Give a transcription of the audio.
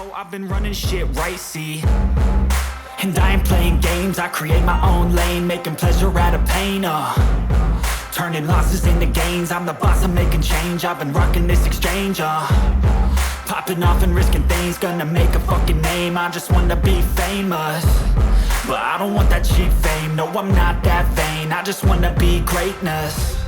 know I've been running shit right, see. And I ain't playing games, I create my own lane, making pleasure out of pain, turning losses into gains, I'm the boss, I'm making change, I've been rocking this exchange, popping off and risking things, gonna make a fucking name, I just wanna be famous. But I don't want that cheap fame, no I'm not that vain, I just wanna be greatness.